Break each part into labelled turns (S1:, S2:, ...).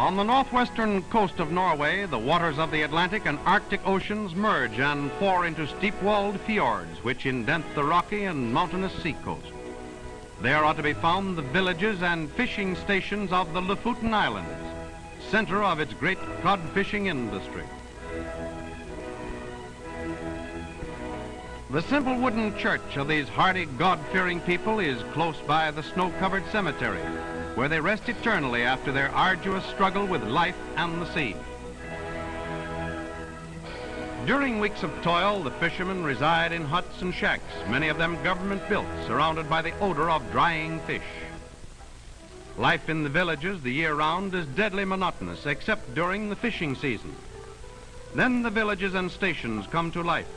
S1: On the northwestern coast of Norway, the waters of the Atlantic and Arctic Oceans merge and pour into steep-walled fjords, which indent the rocky and mountainous seacoast. There are to be found the villages and fishing stations of the Lofoten Islands, center of its great cod fishing industry. The simple wooden church of these hardy, God-fearing people is close by the snow-covered cemetery, where they rest eternally after their arduous struggle with life and the sea. During weeks of toil, the fishermen reside in huts and shacks, many of them government-built, surrounded by the odor of drying fish. Life in the villages the year round is deadly monotonous, except during the fishing season. Then the villages and stations come to life,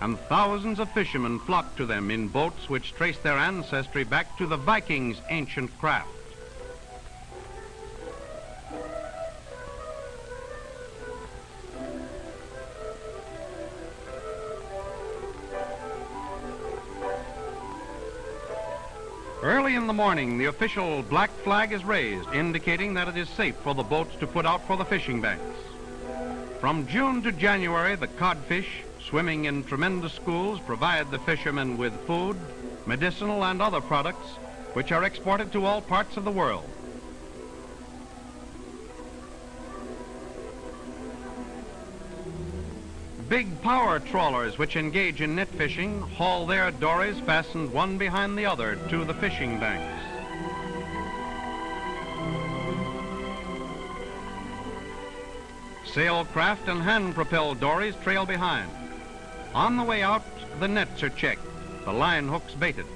S1: and thousands of fishermen flock to them in boats which trace their ancestry back to the Vikings' ancient craft. Early in the morning, the official black flag is raised, indicating that it is safe for the boats to put out for the fishing banks. From June to January, the codfish, swimming in tremendous schools, provide the fishermen with food, medicinal, and other products, which are exported to all parts of the world. Big power trawlers which engage in net fishing haul their dories fastened one behind the other to the fishing banks. Sailcraft and hand-propelled dories trail behind. On the way out, the nets are checked, the line hooks baited.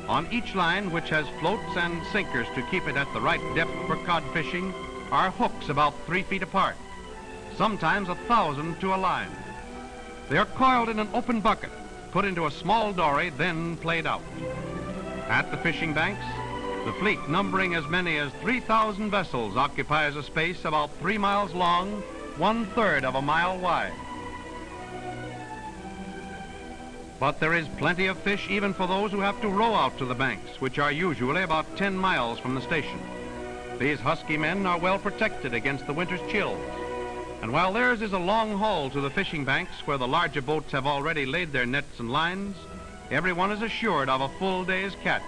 S1: On each line, which has floats and sinkers to keep it at the right depth for cod fishing, are hooks about 3 feet apart, sometimes 1,000 to a line. They are coiled in an open bucket, put into a small dory, then played out. At the fishing banks, the fleet, numbering as many as 3,000 vessels, occupies a space about 3 miles long, 1/3 of a mile wide. But there is plenty of fish even for those who have to row out to the banks, which are usually about 10 miles from the station. These husky men are well protected against the winter's chills. And while theirs is a long haul to the fishing banks where the larger boats have already laid their nets and lines, everyone is assured of a full day's catch.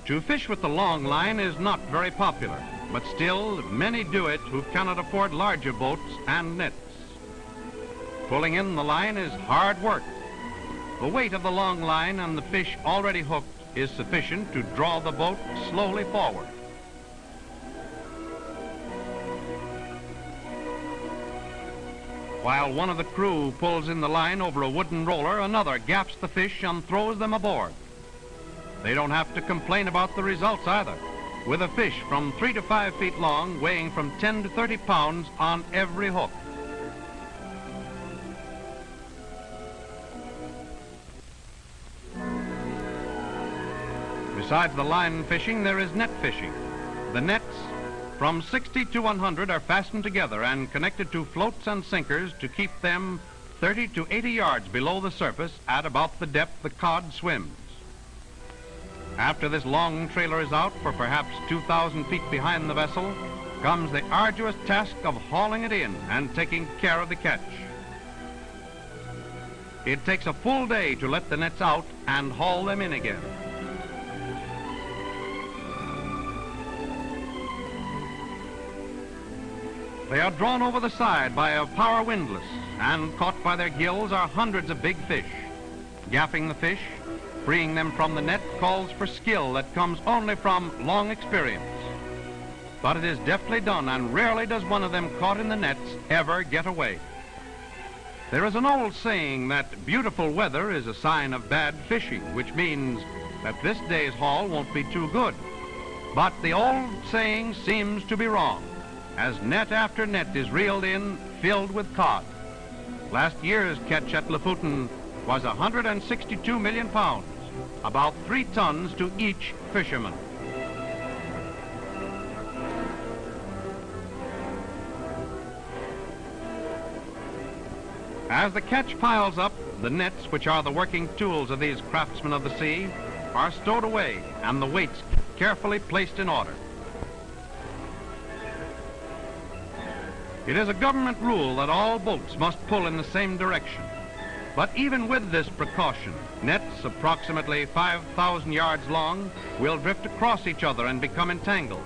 S1: To fish with the long line is not very popular, but still many do it who cannot afford larger boats and nets. Pulling in the line is hard work. The weight of the long line and the fish already hooked is sufficient to draw the boat slowly forward. While one of the crew pulls in the line over a wooden roller, another gaps the fish and throws them aboard. They don't have to complain about the results either, with a fish from 3 to 5 feet long weighing from 10 to 30 pounds on every hook. Besides the line fishing, there is net fishing. The nets, from 60 to 100, are fastened together and connected to floats and sinkers to keep them 30 to 80 yards below the surface at about the depth the cod swims. After this long trailer is out for perhaps 2,000 feet behind the vessel, comes the arduous task of hauling it in and taking care of the catch. It takes a full day to let the nets out and haul them in again. They are drawn over the side by a power windlass, and caught by their gills are hundreds of big fish. Gaffing the fish, freeing them from the net, calls for skill that comes only from long experience. But it is deftly done, and rarely does one of them caught in the nets ever get away. There is an old saying that beautiful weather is a sign of bad fishing, which means that this day's haul won't be too good. But the old saying seems to be wrong, as net after net is reeled in, filled with cod. Last year's catch at Lofoten was 162 million pounds, about 3 tons to each fisherman. As the catch piles up, the nets, which are the working tools of these craftsmen of the sea, are stowed away and the weights carefully placed in order. It is a government rule that all boats must pull in the same direction. But even with this precaution, nets approximately 5,000 yards long will drift across each other and become entangled.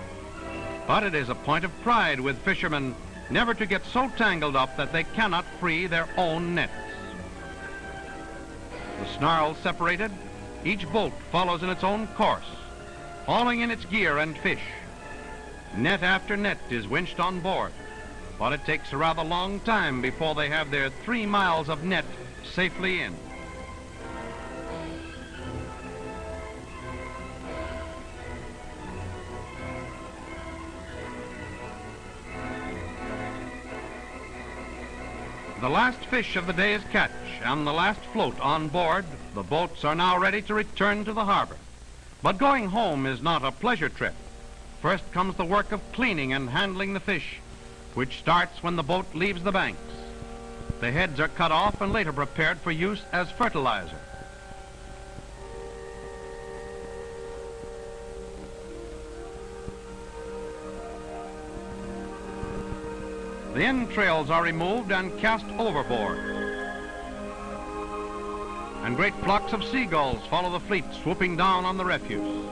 S1: But it is a point of pride with fishermen never to get so tangled up that they cannot free their own nets. The snarls separated, each boat follows in its own course, hauling in its gear and fish. Net after net is winched on board, but it takes a rather long time before they have their 3 miles of net safely in. The last fish of the day's catch and the last float on board, the boats are now ready to return to the harbor. But going home is not a pleasure trip. First comes the work of cleaning and handling the fish, which starts when the boat leaves the banks. The heads are cut off and later prepared for use as fertilizer. The entrails are removed and cast overboard. And great flocks of seagulls follow the fleet swooping down on the refuse.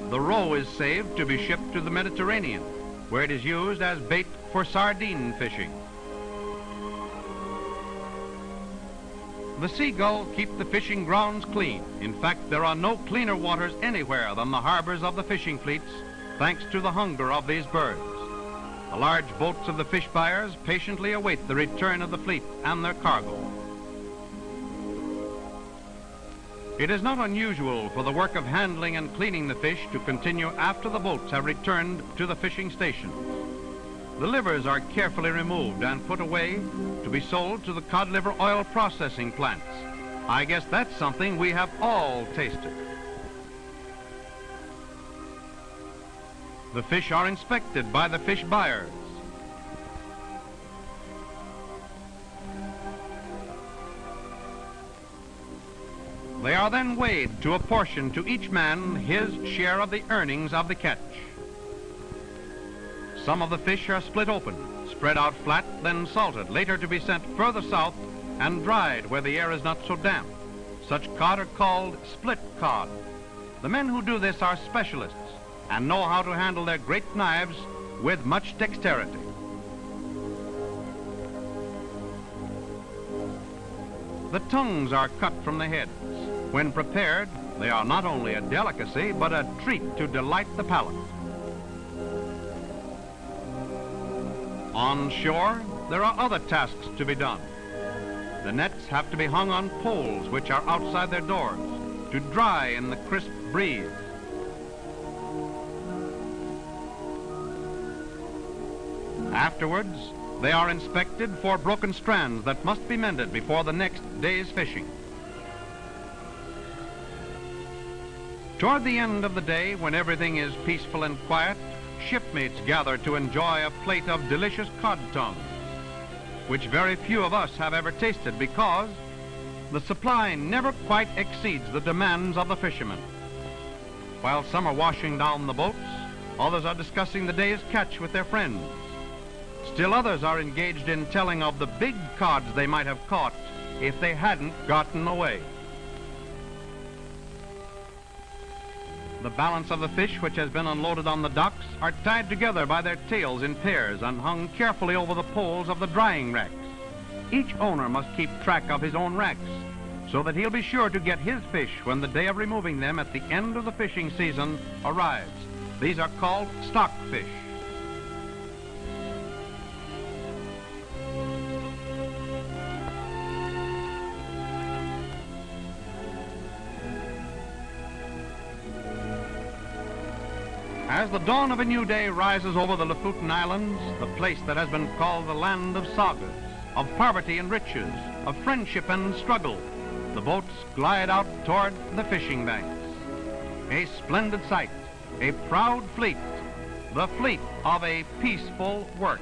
S1: The roe is saved to be shipped to the Mediterranean, where it is used as bait for sardine fishing. The seagull keep the fishing grounds clean. In fact, there are no cleaner waters anywhere than the harbors of the fishing fleets, thanks to the hunger of these birds. The large boats of the fish buyers patiently await the return of the fleet and their cargo. It is not unusual for the work of handling and cleaning the fish to continue after the boats have returned to the fishing stations. The livers are carefully removed and put away to be sold to the cod liver oil processing plants. I guess that's something we have all tasted. The fish are inspected by the fish buyers. They are then weighed to apportion to each man his share of the earnings of the catch. Some of the fish are split open, spread out flat, then salted, later to be sent further south and dried where the air is not so damp. Such cod are called split cod. The men who do this are specialists and know how to handle their great knives with much dexterity. The tongues are cut from the heads. When prepared, they are not only a delicacy, but a treat to delight the palate. On shore, there are other tasks to be done. The nets have to be hung on poles which are outside their doors to dry in the crisp breeze. Afterwards, they are inspected for broken strands that must be mended before the next day's fishing. Toward the end of the day, when everything is peaceful and quiet, shipmates gather to enjoy a plate of delicious cod tongue, which very few of us have ever tasted because the supply never quite exceeds the demands of the fishermen. While some are washing down the boats, others are discussing the day's catch with their friends. Still others are engaged in telling of the big cods they might have caught if they hadn't gotten away. The balance of the fish which has been unloaded on the docks are tied together by their tails in pairs and hung carefully over the poles of the drying racks. Each owner must keep track of his own racks so that he'll be sure to get his fish when the day of removing them at the end of the fishing season arrives. These are called stockfish. As the dawn of a new day rises over the Lofoten Islands, the place that has been called the land of sagas, of poverty and riches, of friendship and struggle, the boats glide out toward the fishing banks. A splendid sight, a proud fleet, the fleet of a peaceful work.